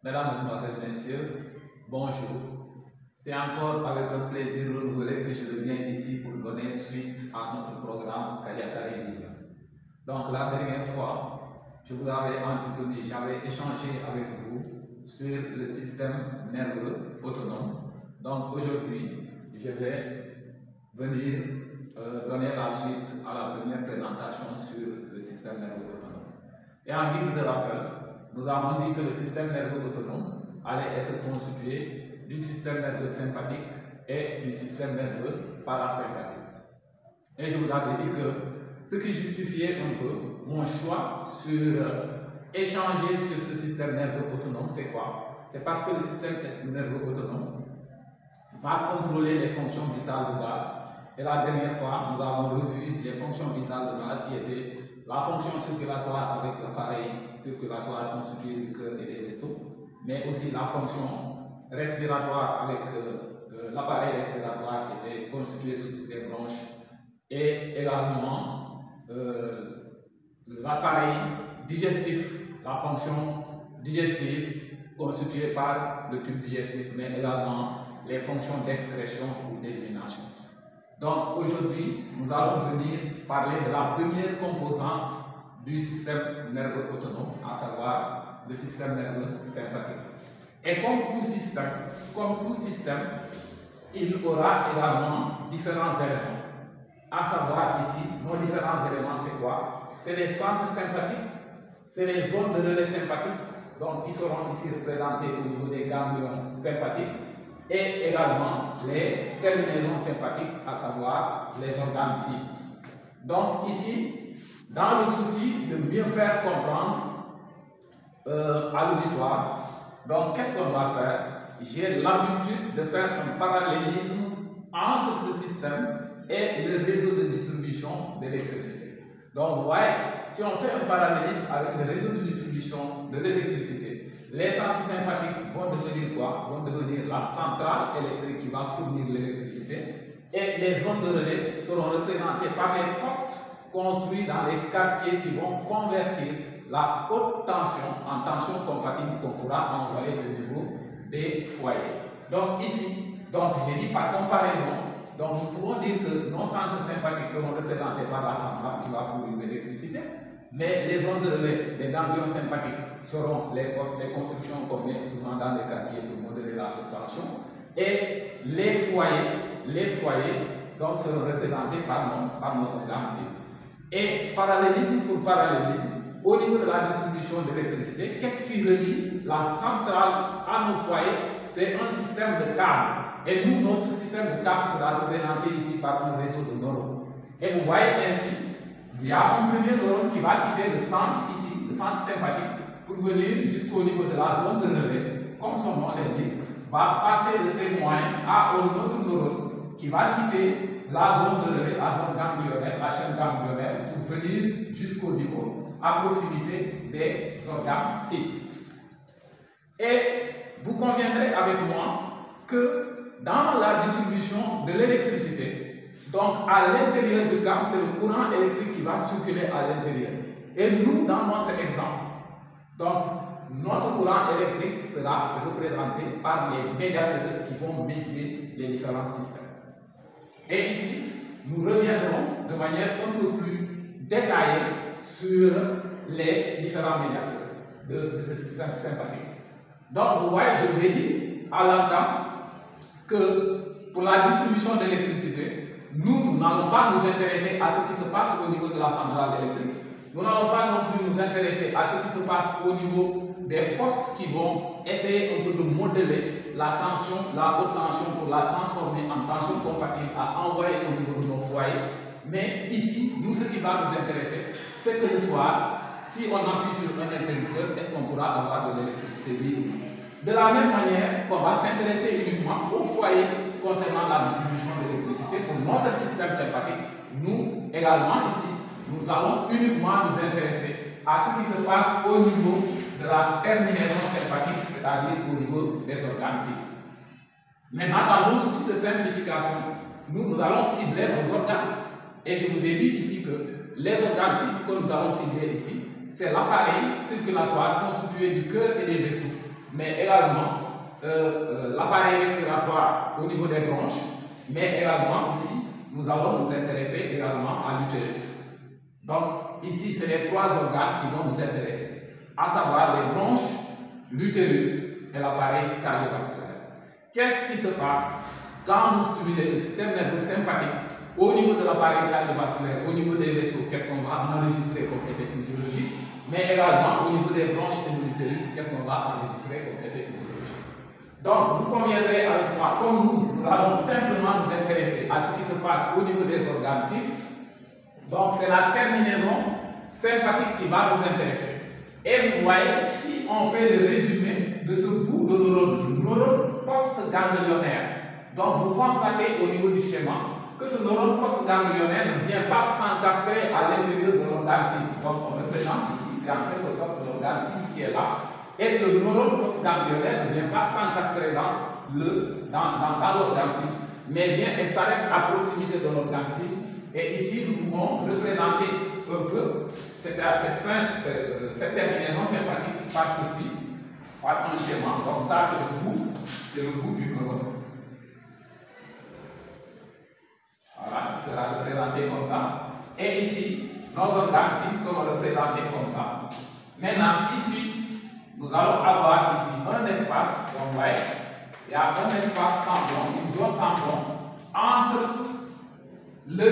Mesdames, Mesdemoiselles, Messieurs, bonjour. C'est encore avec un plaisir renouvelé que je reviens ici pour donner suite à notre programme Kayaka Révision. Donc la dernière fois, je vous avais entretenu, j'avais échangé avec vous sur le système nerveux autonome. Donc aujourd'hui, je vais venir donner la suite à la première présentation sur le système nerveux autonome. Et en guise de rappel, nous avons dit que le système nerveux autonome allait être constitué du système nerveux sympathique et du système nerveux parasympathique. Et je vous avais dit que ce qui justifiait un peu mon choix sur échanger sur ce système nerveux autonome, c'est quoi? C'est parce que le système nerveux autonome va contrôler les fonctions vitales de base. Et la dernière fois, nous avons revu les fonctions vitales de base qui étaient la fonction circulatoire avec l'appareil circulatoire constitué du cœur et des vaisseaux, mais aussi la fonction respiratoire avec l'appareil respiratoire qui était constitué sous toutes les branches, et également l'appareil digestif, la fonction digestive constituée par le tube digestif, mais également les fonctions d'excrétion ou d'élimination. Donc aujourd'hui, nous allons venir parler de la première composante du système nerveux autonome, à savoir le système nerveux sympathique. Et comme tout système, il aura également différents éléments. À savoir ici, nos différents éléments, c'est quoi? C'est les centres sympathiques, c'est les zones de relais sympathiques, donc qui seront ici représentées au niveau des ganglions sympathiques, et également les terminaisons sympathiques, à savoir les organes cibles. Donc ici, dans le souci de mieux faire comprendre à l'auditoire, donc qu'est-ce qu'on va faire? J'ai l'habitude de faire un parallélisme entre ce système et le réseau de distribution d'électricité. Donc vous voyez, si on fait un parallélisme avec le réseau de distribution de l'électricité, les centres sympathiques vont devenir quoi? Vont devenir la centrale électrique qui va fournir l'électricité, et les zones de relais seront représentées par des postes construits dans les quartiers qui vont convertir la haute tension en tension compatible qu'on pourra envoyer au niveau des foyers. Donc ici, j'ai dit par comparaison, donc nous pouvons dire que nos centres sympathiques seront représentés par la centrale qui va fournir l'électricité, mais les zones de relais des ganglions sympathiques seront les postes de construction qu'on met souvent dans les quartiers pour modeler la haute tension, et les foyers donc seront représentés par nos organes cibles. Et parallélisme pour parallélisme, au niveau de la distribution d'électricité, qu'est-ce qui relie la centrale à nos foyers? C'est un système de câbles. Et nous, notre système de câbles sera représenté ici par un réseau de neurones. Et vous voyez ainsi, il y a un premier neurone qui va quitter le centre ici, le centre sympathique, pour venir jusqu'au niveau de la zone de relais, comme son nom l'indique, va passer le témoin à un autre neurone qui va quitter la zone de relais, la zone ganglionnaire, la chaîne ganglionnaire, pour venir jusqu'au niveau, à proximité des organes cibles. Et vous conviendrez avec moi que dans la distribution de l'électricité, donc à l'intérieur du câble, c'est le courant électrique qui va circuler à l'intérieur. Et nous, dans notre exemple, donc notre courant électrique sera représenté par les médiateurs qui vont medier les différents systèmes. Et ici, nous reviendrons de manière un peu plus détaillée sur les différents médiateurs de ce système sympathique. Donc, vous voyez, je vous ai dit à l'entame que pour la distribution d'électricité, nous n'allons pas nous intéresser à ce qui se passe au niveau de la centrale électrique. Nous n'allons pas non plus nous intéresser à ce qui se passe au niveau des postes qui vont essayer un peu de modeler la tension, la haute tension pour la transformer en tension compatible à envoyer au niveau de nos foyers. Mais ici, nous, ce qui va nous intéresser, c'est que le soir, si on appuie sur un interrupteur, est-ce qu'on pourra avoir de l'électricité libre? De la même manière qu'on va s'intéresser uniquement au foyer concernant la distribution de l'électricité pour notre système sympathique, nous également ici, nous allons uniquement nous intéresser à ce qui se passe au niveau de la terminaison sympathique, c'est-à-dire au niveau des organes cibles. Maintenant, dans un souci de simplification, nous allons cibler nos organes. Et je vous ai dit ici que les organes cibles que nous allons cibler ici, c'est l'appareil circulatoire constitué du cœur et des vaisseaux. mais également l'appareil respiratoire au niveau des bronches, mais également ici, nous allons nous intéresser également à l'utérus. Donc, ici, c'est les trois organes qui vont nous intéresser, à savoir les bronches, l'utérus et l'appareil cardiovasculaire. Qu'est-ce qui se passe quand vous stimulez le système nerveux sympathique au niveau de l'appareil cardiovasculaire, au niveau des vaisseaux? Qu'est-ce qu'on va enregistrer comme effet physiologique? Mais également au niveau des bronches et de l'utérus, qu'est-ce qu'on va enregistrer comme effet physiologique? Donc, vous conviendrez avec moi, comme nous allons simplement nous intéresser à ce qui se passe au niveau des organes cibles. Donc, c'est la terminaison sympathique qui va nous intéresser. Et vous voyez, si on fait le résumé de ce bout de neurone post-ganglionnaire, donc vous constatez au niveau du schéma que ce neurone post-ganglionnaire ne vient pas s'encastrer à l'intérieur de l'organe cible. Donc, on représente ici, c'est en quelque sorte l'organe cible qui est là. Et le neurone post-ganglionnaire ne vient pas s'encastrer dans l'organe cible, mais vient et s'arrête à proximité de l'organe cible. Et ici, nous pouvons représenter un peu cette terminaison sympathique par ceci, par un schéma. Donc ça, c'est le bout du neurone. Voilà, il sera représenté comme ça. Et ici, nos organes cibles seront représentés comme ça. Maintenant, ici, nous allons avoir ici un espace, donc voyez, il y a un espace tampon, une zone tampon entre le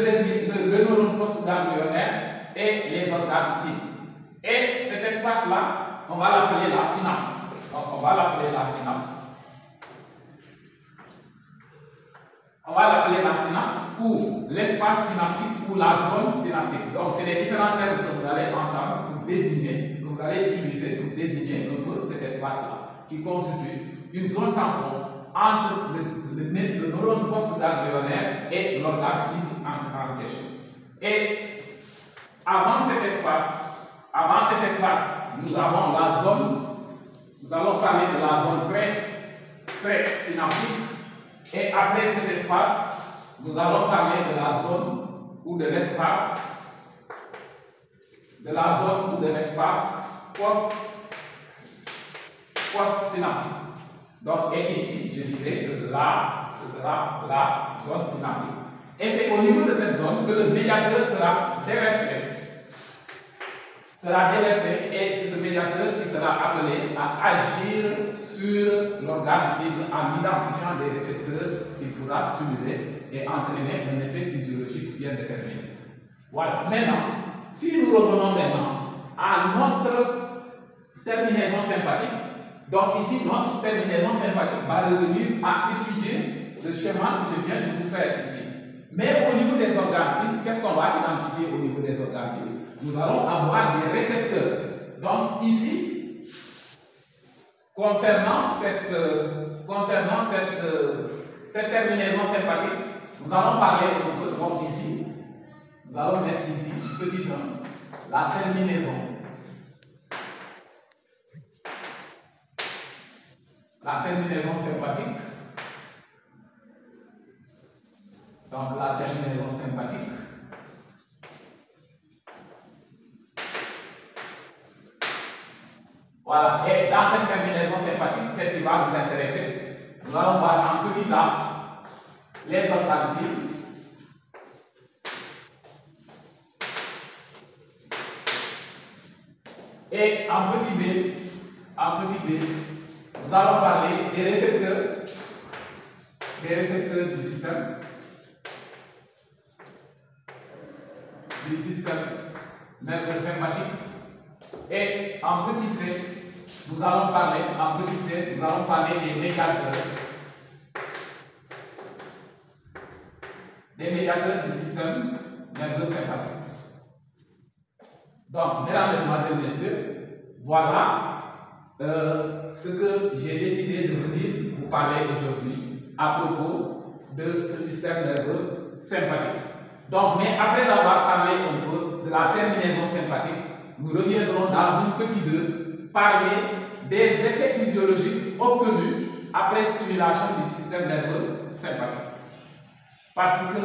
neurone post-ganglionnaire et les organes cibles. Et cet espace-là, on va l'appeler la synapse. Donc, on va l'appeler la synapse. On va l'appeler la synapse ou l'espace synaptique ou la zone synaptique. Donc, c'est les différents termes que vous allez entendre pour désigner, que vous allez utiliser pour désigner un peu cet espace-là, qui constitue une zone tampon entre le neurone post-ganglionnaire et l'organe cible en question. Et avant cet espace, nous avons la zone, nous allons parler de la zone pré-synaptique. Et après cet espace, nous allons parler de la zone ou de l'espace, post-synaptique. Donc, et ici, je dirais que là, ce sera la zone synaptique. Et c'est au niveau de cette zone que le médiateur sera déversé. Et c'est ce médiateur qui sera appelé à agir sur l'organe cible en identifiant des récepteurs qu'il pourra stimuler et entraîner un effet physiologique bien déterminé. Voilà. Maintenant, si nous revenons maintenant à notre terminaison sympathique, donc ici, notre terminaison sympathique va revenir à étudier le schéma que je viens de vous faire ici. Mais au niveau des organes cibles, qu'est-ce qu'on va identifier au niveau des organes cibles? Nous allons avoir des récepteurs. Donc ici, concernant cette terminaison sympathique, nous allons parler de ce donc ici. Nous allons mettre ici, petit 1, la terminaison. La terminaison sympathique. Donc la terminaison sympathique. Voilà, et dans cette terminaison sympathique, qu'est-ce qui va nous intéresser? Nous allons voir en petit a les organes cibles. Et en petit b, nous allons parler des récepteurs du système nerveux sympathique. Et en petit c, nous allons parler des médiateurs du système nerveux sympathique. Donc, mesdames, mesdemoiselles, messieurs, voilà ce que j'ai décidé de venir vous parler aujourd'hui à propos de ce système nerveux sympathique. Donc, mais après avoir parlé un peu de la terminaison sympathique, nous reviendrons dans un petit 2 parler des effets physiologiques obtenus après stimulation du système nerveux sympathique. Parce que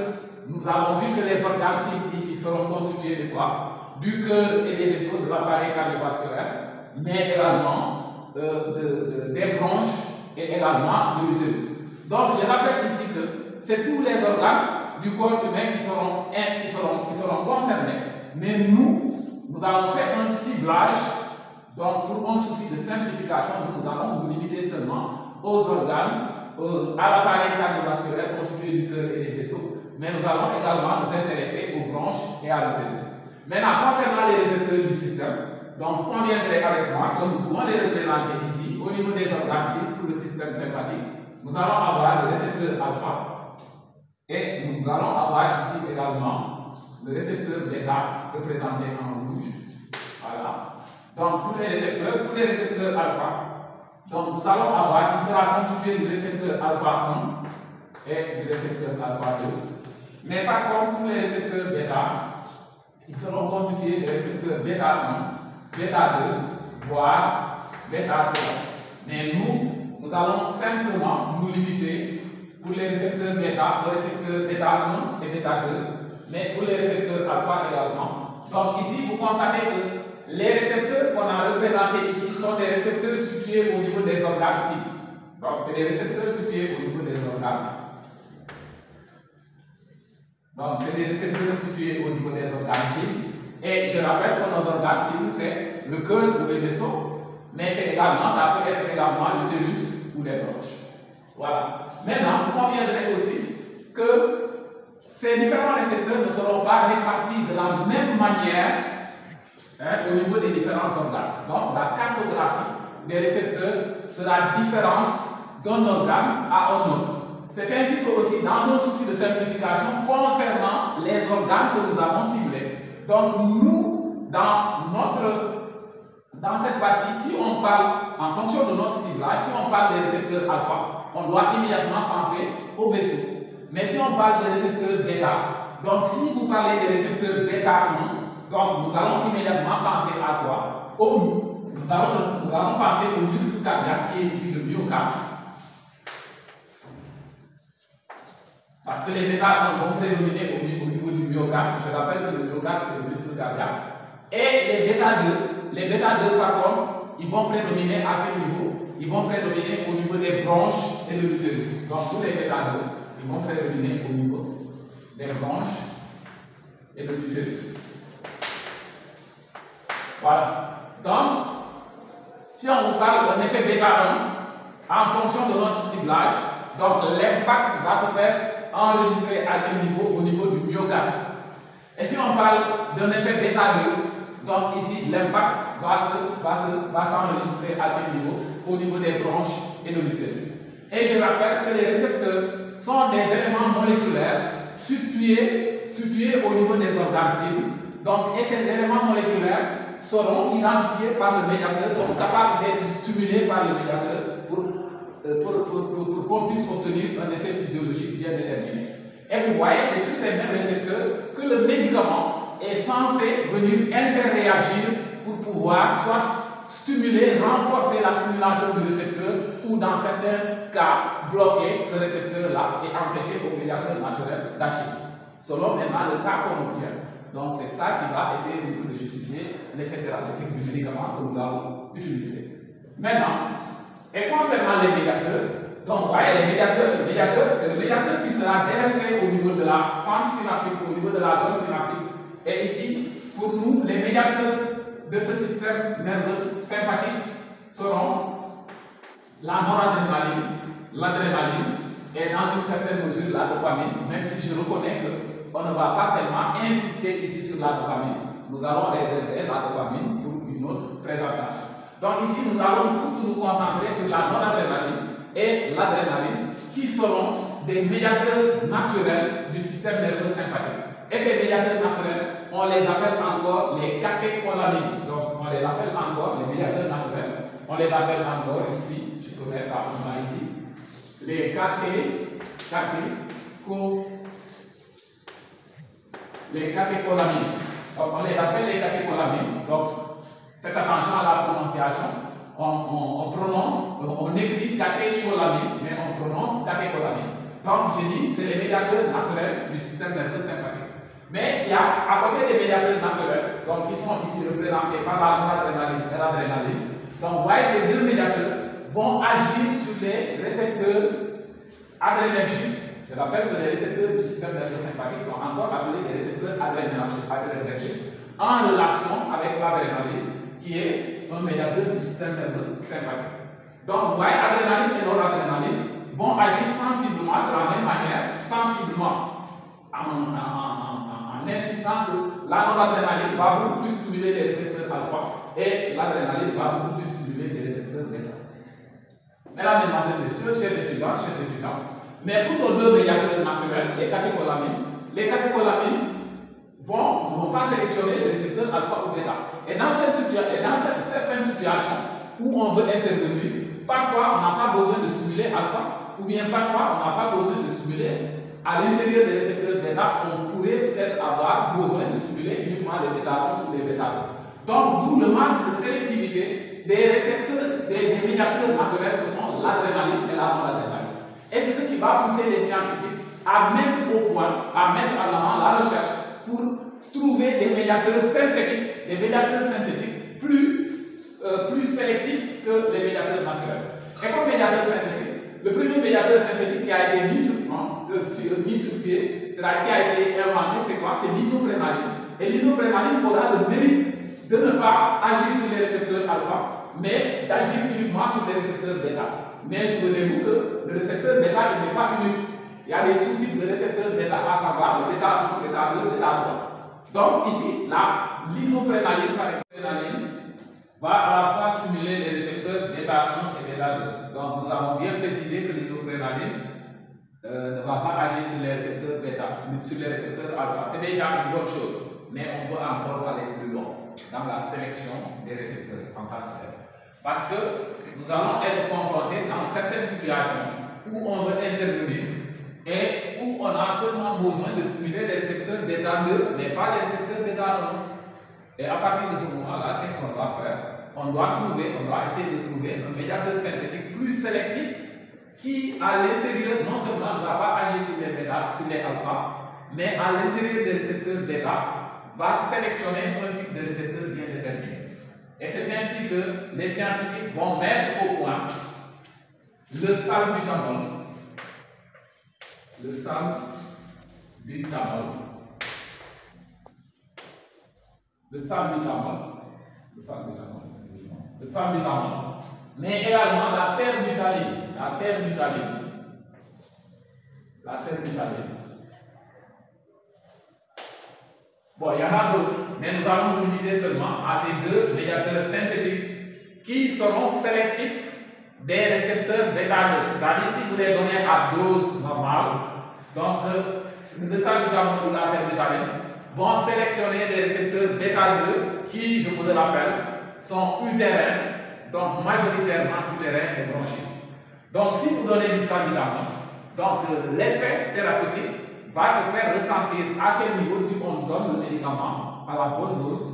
nous avons vu que les organes cibles ici seront constitués de quoi? Du cœur et des vaisseaux de l'appareil cardiovasculaire, mais également des bronches et également de l'utérus. Donc je rappelle ici que c'est tous les organes du corps humain qui seront concernés, mais nous avons fait un ciblage, donc pour un souci de simplification, nous allons nous limiter seulement aux organes, à l'appareil cardiovasculaire constitué du cœur et des vaisseaux, mais nous allons également nous intéresser aux bronches et à l'utérus. Maintenant, concernant les récepteurs du système, donc conviendrez avec moi que nous pouvons les représenter ici au niveau des organes cibles pour le système sympathique. Nous allons avoir le récepteur alpha et nous allons avoir ici également le récepteur bêta représenté en rouge. Voilà. Donc pour les récepteurs alpha, donc nous allons avoir qui sera constitué du récepteur alpha 1 et du récepteur alpha 2. Mais par contre, pour les récepteurs bêta, ils seront constitués de récepteurs bêta 1, bêta 2, voire bêta 3. Mais nous allons simplement nous limiter pour les récepteurs bêta, les récepteurs bêta 1 et bêta 2, mais pour les récepteurs alpha également. Donc ici, vous constatez que les récepteurs qu'on a représentés ici sont des récepteurs situés au niveau des organes cibles. Donc c'est des récepteurs situés au niveau des organes. Donc c'est des récepteurs situés au niveau des organes cibles. Et je rappelle que nos organes cibles, c'est le cœur ou les vaisseaux, mais c'est également, ça peut être également l'utérus ou les bronches. Voilà. Maintenant, vous conviendrez aussi que ces différents récepteurs ne seront pas répartis de la même manière au niveau des différents organes. Donc, la cartographie des récepteurs sera différente d'un organe à un autre. C'est ainsi que aussi, dans un souci de simplification, concernant les organes que nous avons ciblés. Donc, nous, dans cette partie, si on parle, en fonction de notre ciblage, si on parle des récepteurs alpha, on doit immédiatement penser au vaisseau. Mais si on parle des récepteurs bêta, donc si vous parlez des récepteurs bêta 1, donc nous allons immédiatement penser à quoi? Nous allons penser au muscle cardiaque qui est ici le myocarde. Parce que les bêta 1 vont prédominer au niveau du myocarde. Je rappelle que le myocarde c'est le muscle cardiaque. Et les bêta 2 par contre, ils vont prédominer à quel niveau? Ils vont prédominer au niveau des bronches et de l'utérus. Donc tous les bêta 2, ils vont prédominer au niveau des bronches et de l'utérus. Voilà. Donc, si on vous parle d'un effet bêta 1, en fonction de notre ciblage, donc l'impact va se faire enregistrer à quel niveau? Au niveau du myocarde. Et si on parle d'un effet bêta 2, donc ici l'impact va s'enregistrer à quel niveau? Au niveau des bronches et de l'utérus. Et je rappelle que les récepteurs sont des éléments moléculaires situés au niveau des organes cibles. Donc, et ces éléments moléculaires seront identifiés par le médiateur, sont capables d'être stimulés par le médiateur pour qu'on puisse obtenir un effet physiologique bien déterminé. Et vous voyez, c'est sur ces mêmes récepteurs que le médicament est censé venir interréagir pour pouvoir soit stimuler, renforcer la stimulation du récepteur ou dans certains cas bloquer ce récepteur-là et empêcher au médiateur naturel d'agir, selon maintenant le cas qu'on obtient. Donc c'est ça qui va essayer de justifier l'effet thérapeutique du médicament que nous allons utiliser. Maintenant, et concernant les médiateurs, donc voyez, le médiateur, c'est le médiateur qui sera déversé au niveau de la fente synaptique, au niveau de la zone synaptique. Et ici, pour nous, les médiateurs de ce système nerveux sympathique seront la noradrénaline, l'adrénaline et dans une certaine mesure la dopamine, même si je reconnais qu'on ne va pas tellement insister ici sur la dopamine. Nous allons réserver la dopamine pour une autre présentation. Donc ici, nous allons surtout nous concentrer sur la noradrénaline et l'adrénaline qui seront des médiateurs naturels du système nerveux sympathique. Et ces médiateurs naturels, on les appelle encore les catécholamines. Donc, on les appelle encore les médiateurs naturels. On les appelle encore ici, je peux mettre ça comme ça ici, les catécholamines. Donc, on les appelle les catécholamines. Donc, faites attention à la prononciation. On écrit catécholamine, mais on prononce catécholamine. Donc, je dis, c'est les médiateurs naturels du système nerveux sympathique. Mais il y a, à côté des médiateurs naturels, donc qui sont ici représentés par la noradrénaline et l'adrénaline, Donc, vous voyez, ces deux médiateurs vont agir sur les récepteurs adrénergiques. Je rappelle que les récepteurs du système nerveux sympathique sont encore appelés des récepteurs adrénergiques en relation avec l'adrénaline, qui est un médiateur du système nerveux sympathique. Donc, vous voyez, adrénaline et noradrénaline vont agir sensiblement de la même manière, sensiblement, en insistant que la noradrénaline va beaucoup plus stimuler les récepteurs alpha et l'adrénaline va beaucoup plus stimuler les récepteurs bêta. Mesdames, Mesdemoiselles, Messieurs, chers étudiants, mais pour nos deux médiateurs naturels, les catécholamines ne vont pas sélectionner les récepteurs alpha ou bêta. Et dans certaines situations où on veut intervenir, parfois on n'a pas besoin de stimuler alpha, ou bien parfois on n'a pas besoin de stimuler à l'intérieur des récepteurs bêta, on pourrait peut-être avoir besoin de stimuler uniquement les bêta 1 ou les bêta 2. Donc, d'où le manque de sélectivité des récepteurs, des médiateurs naturels que sont l'adrénaline et la noradrénaline. Et c'est ce qui va pousser les scientifiques à mettre au point, à mettre en avant la recherche pour trouver des médiateurs synthétiques plus sélectifs que les médiateurs naturels. Et comme médiateur synthétique, le premier médiateur synthétique qui a été mis sur pied, c'est-à-dire qui a été inventé, c'est quoi? C'est l'isoprénaline. Et l'isoprénaline aura le mérite de ne pas agir sur les récepteurs alpha, mais d'agir uniquement sur les récepteurs bêta. Mais souvenez-vous que le récepteur bêta n'est pas unique. Il y a des sous-types de récepteurs bêta, à savoir le bêta 1, bêta 2, bêta 3. Donc ici, l'isoprénaline va à la fois stimuler les récepteurs bêta 1 et bêta 2. Donc nous avons bien précisé que l'isoprénaline ne va pas agir sur les récepteurs bêta, mais sur les récepteurs alpha. C'est déjà une bonne chose, mais on peut encore aller plus loin dans la sélection des récepteurs en tant que tel. Parce que nous allons être confrontés dans certaines situations où on veut intervenir et où on a seulement besoin de stimuler les récepteurs bêta 2, mais pas les récepteurs bêta 1. Et à partir de ce moment-là, qu'est-ce qu'on va faire? On doit essayer de trouver un médiateur synthétique plus sélectif qui, à l'intérieur, non seulement ne va pas agir sur les bêta, sur les alpha, mais à l'intérieur des récepteurs bêta, va sélectionner un type de récepteur bien déterminé. Et c'est ainsi que les scientifiques vont mettre au point le salbutamol. Mais également la terbutaline. Bon, il y en a d'autres, mais nous allons nous limiter seulement à ces deux médiateurs synthétiques qui seront sélectifs des récepteurs bêta 2. C'est-à-dire, si vous les donnez à dose normale, donc le salbutamol ou la terbutaline vont sélectionner des récepteurs bêta 2 qui, je vous le rappelle, sont utérins, donc majoritairement utérins et bronchiques. Donc, si vous donnez du salbutamol, donc l'effet thérapeutique va se faire ressentir à quel niveau si on donne le médicament à la bonne dose,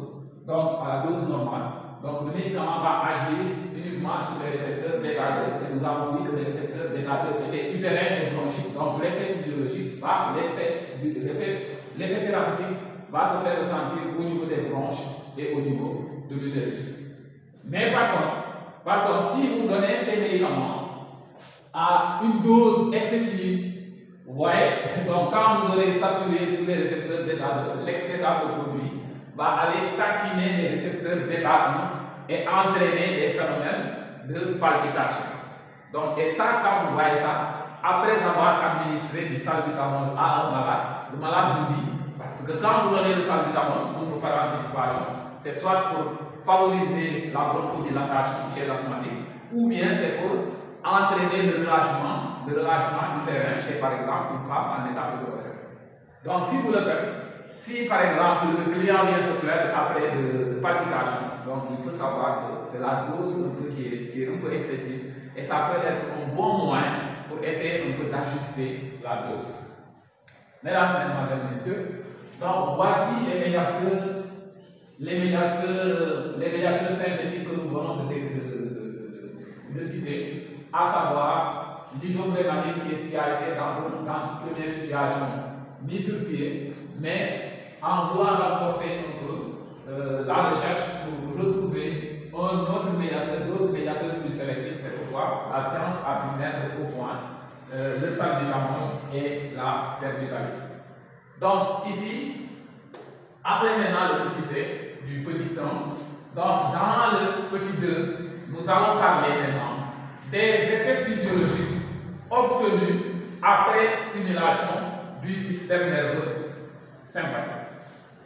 donc à la dose normale. Donc le médicament va agir uniquement sur les récepteurs bêta 2. Et nous avons dit que les récepteurs bêta 2 étaient utérins et bronchiques. Donc l'effet physiologique, l'effet thérapeutique va se faire ressentir au niveau des bronches et au niveau de l'utérus. Mais par contre, si vous donnez ces médicaments à une dose excessive, vous voyez, donc quand vous aurez saturé tous les récepteurs bêta 2, l'excédent de produit va aller taquiner les récepteurs bêta 1 et entraîner des phénomènes de palpitation. Donc, et ça, quand vous voyez ça, après avoir administré du salbutamol à un malade, le malade vous dit, parce que quand vous donnez le salbutamol, par anticipation, c'est soit pour favoriser la bronchodilatation chez l'asthmatique, ou bien c'est pour entraîner le relâchement du terrain chez, par exemple, une femme en état de grossesse. Donc, si vous le faites, si par exemple le client vient se plaindre après de palpitations, donc il faut savoir que c'est la dose qui est un peu excessive et ça peut être un bon moyen pour essayer un peu d'ajuster la dose. Mesdames, Mesdemoiselles, Messieurs, donc voici les médiateurs synthétiques que nous venons de citer, à savoir l'isoprénaline qui a été dans une première situation mis sur pied, mais en voulant renforcer un peu la recherche pour retrouver d'autres médiateurs plus sélectifs. C'est pourquoi la science a pu mettre au point le salbutamol et la terbutaline. Donc ici, après maintenant le petit c du petit 1, donc dans le petit 2, nous allons parler maintenant des effets physiologiques obtenus après stimulation du système nerveux sympathique.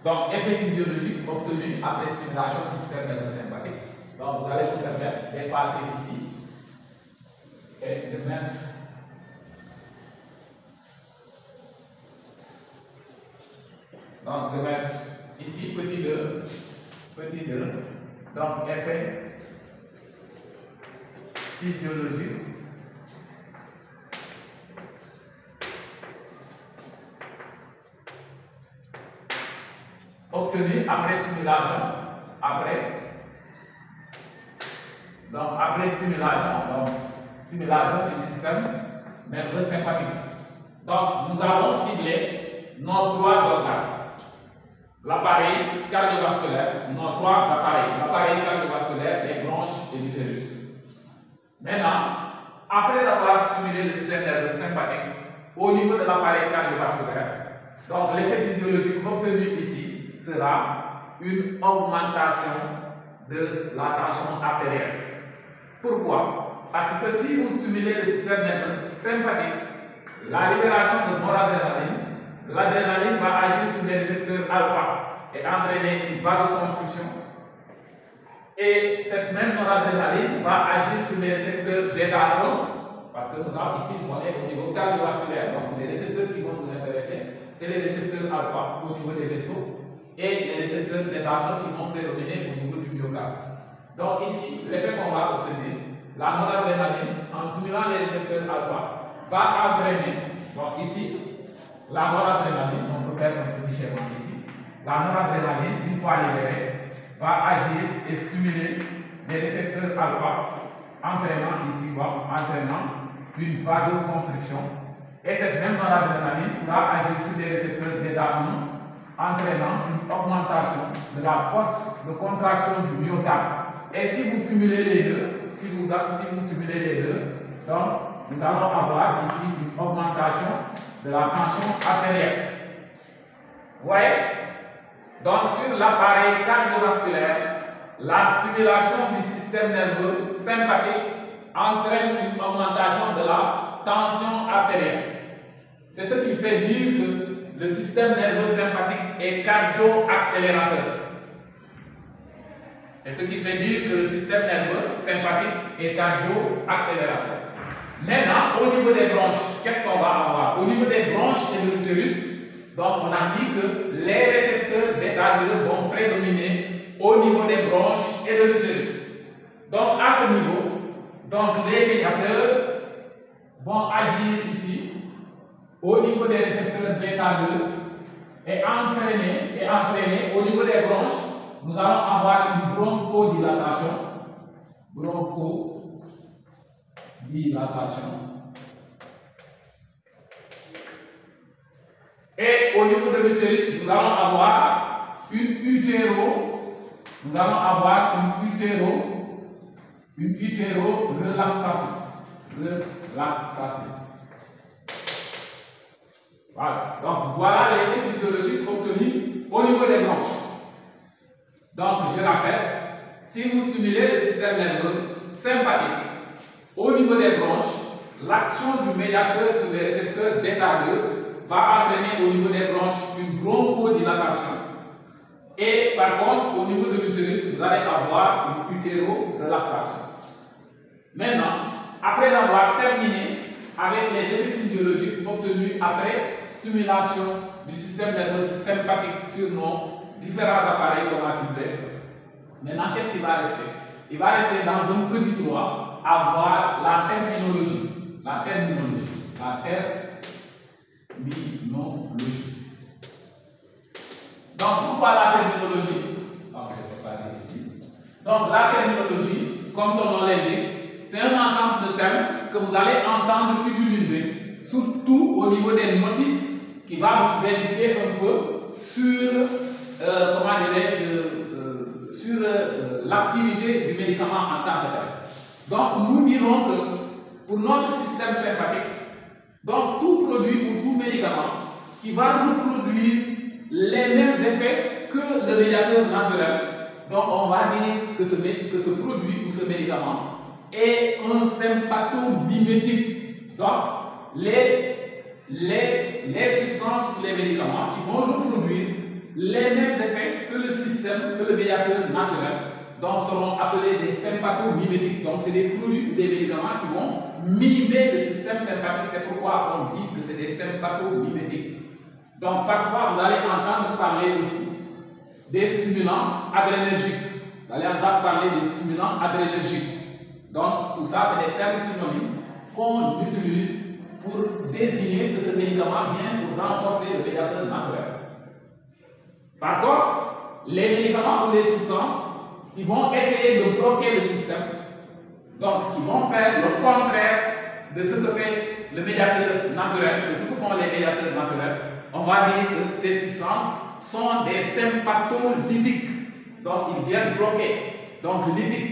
Donc, effets physiologiques obtenus après stimulation du système nerveux sympathique. Donc, vous allez vous permettre d'effacer ici et de mettre ici petit 2, donc effet physiologique obtenu après stimulation, stimulation du système nerveux sympathique. Donc, nous avons ciblé nos trois organes. L'appareil cardiovasculaire, nos trois appareils, l'appareil cardiovasculaire, les bronches et l'utérus. Maintenant, après avoir stimulé le système nerveux sympathique au niveau de l'appareil cardiovasculaire, donc l'effet physiologique obtenu ici sera une augmentation de la tension artérielle. Pourquoi? Parce que si vous stimulez le système nerveux sympathique, la libération de noradrénaline, l'adrénaline va agir sur les récepteurs alpha et entraîner une vasoconstriction. Et cette même noradrénaline va agir sur les récepteurs bêta-1, parce que nous avons ici, on est au niveau cardiovasculaire, donc les récepteurs qui vont nous intéresser, c'est les récepteurs alpha au niveau des vaisseaux et les récepteurs bêta-1 qui vont prédominer au niveau du myocarde. Donc ici, l'effet qu'on va obtenir, la noradrénaline, en stimulant les récepteurs alpha, va entraîner, bon ici, la noradrénaline, on peut faire un petit schéma ici, la noradrénaline, une fois libérée, va agir et stimuler les récepteurs alpha, entraînant ici, entraînant une vasoconstriction. Et cette même noradrénaline pourra agir sur les récepteurs bêta-1, entraînant une augmentation de la force de contraction du myocarde. Et si vous cumulez les deux, donc nous allons avoir ici une augmentation de la tension artérielle. Vous voyez? Donc sur l'appareil cardiovasculaire, la stimulation du système nerveux sympathique entraîne une augmentation de la tension artérielle. C'est ce qui fait dire que le système nerveux sympathique est cardio-accélérateur. C'est ce qui fait dire que le système nerveux sympathique est cardio-accélérateur. Maintenant, au niveau des bronches, qu'est-ce qu'on va avoir? Au niveau des bronches et de l'utérus, donc on a dit que les récepteurs bêta-2 vont prédominer au niveau des bronches et de l'utérus. Donc à ce niveau, donc les médiateurs vont agir ici au niveau des récepteurs bêta-2 et entraîner au niveau des bronches, nous allons avoir une bronchodilatation. Et au niveau de l'utérus, nous allons avoir une utéro-relaxation. Voilà. Donc voilà l'effet physiologique obtenu au niveau des bronches. Donc je rappelle, si vous stimulez le système nerveux sympathique au niveau des bronches, l'action du médiateur sur les récepteurs bêta-2 va entraîner au niveau des bronches une bronchodilatation. Et par contre, au niveau de l'utérus, vous allez avoir une utéro-relaxation. Maintenant, après avoir terminé avec les effets physiologiques obtenus après stimulation du système nerveux sympathique sur nos différents appareils qu'on a ciblés, maintenant qu'est-ce qui va rester? Il va rester dans un petit 3 avoir la terminologie. Donc pourquoi la terminologie? Donc je vais séparer ici. Donc la terminologie, comme son nom l'indique, c'est un ensemble de termes que vous allez entendre utiliser, surtout au niveau des notices, qui va vous indiquer un peu sur, l'activité du médicament en tant que tel. Donc nous dirons que pour notre système sympathique, donc tout produit ou tout médicament qui va reproduire les mêmes effets que le médiateur naturel, donc on va dire que ce produit ou ce médicament est un sympathomimétique. Donc les substances ou les médicaments qui vont reproduire les mêmes effets que le système, que le médiateur naturel, donc seront appelés des sympathomimétiques. Donc c'est des produits ou des médicaments qui vont mimer le système sympathique. C'est pourquoi on dit que c'est des sympathomimétiques. Donc parfois vous allez entendre parler aussi des stimulants adrénergiques. Vous allez entendre parler des stimulants adrénergiques. Donc tout ça c'est des termes synonymes qu'on utilise pour désigner que ce médicament vient pour renforcer le médiateur naturel. Par contre, les médicaments ou les substances qui vont essayer de bloquer le système, donc qui vont faire le contraire de ce que fait le médiateur naturel, de ce que font les médiateurs naturels, on va dire que ces substances sont des sympatholytiques. Donc ils viennent bloquer. Donc lytique.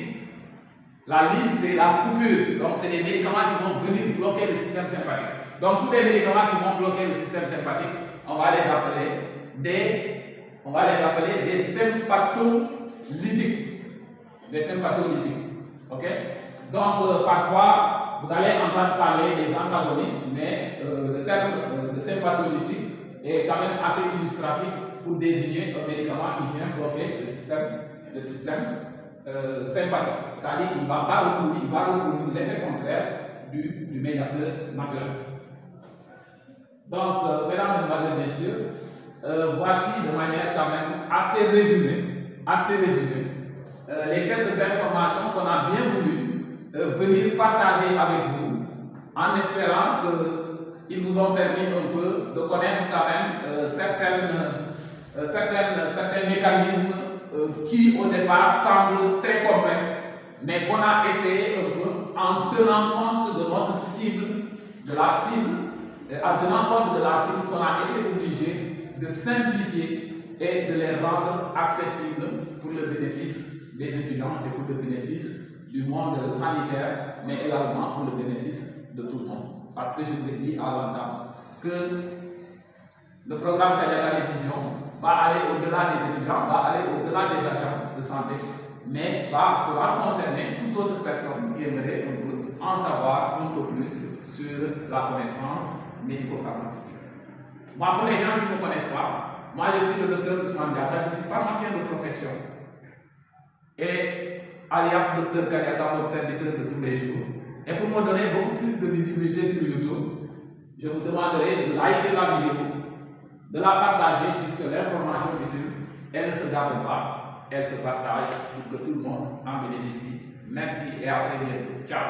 La lyse, c'est la coupure. Donc, c'est des médicaments qui vont venir bloquer le système sympathique. Donc, tous les médicaments qui vont bloquer le système sympathique, on va les rappeler des sympatholytiques. Des sympatholytiques. Ok? Donc, parfois, vous allez entendre parler des antagonistes, mais le terme de sympatholytique est quand même assez illustratif pour désigner un médicament qui vient bloquer le système sympathique. C'est-à-dire qu'il ne va pas reproduire l'effet contraire du médiateur naturel. Donc, mesdames, mesdemoiselles, messieurs, voici de manière quand même assez résumée, les quelques informations qu'on a bien voulu venir partager avec vous, en espérant qu'ils vous ont permis un peu de connaître quand même certains mécanismes qui au départ semblent très complexes, mais qu'on a essayé un peu en tenant compte de notre cible, en tenant compte de la cible qu'on a été obligé de simplifier et de les rendre accessibles pour le bénéfice des étudiants et pour le bénéfice du monde sanitaire, mais également pour le bénéfice de tout le monde. Parce que je vous ai dit à l'entame que le programme Kadiaka Vision va aller au-delà des étudiants, va aller au-delà des agents de santé, mais pourra concerner toute autre personne qui aimerait en savoir un peu plus sur la connaissance médico-pharmaceutique. Moi, pour les gens qui ne me connaissent pas, moi je suis le docteur Ousmane Diatta, je suis pharmacien de profession et alias docteur Kadiaka, votre serviteur de tous les jours. Et pour me donner beaucoup plus de visibilité sur YouTube, je vous demanderai de liker la vidéo, de la partager, puisque l'information utile, elle ne se garde pas, elle se partage pour que tout le monde en bénéficie. Merci et à très bientôt. Ciao.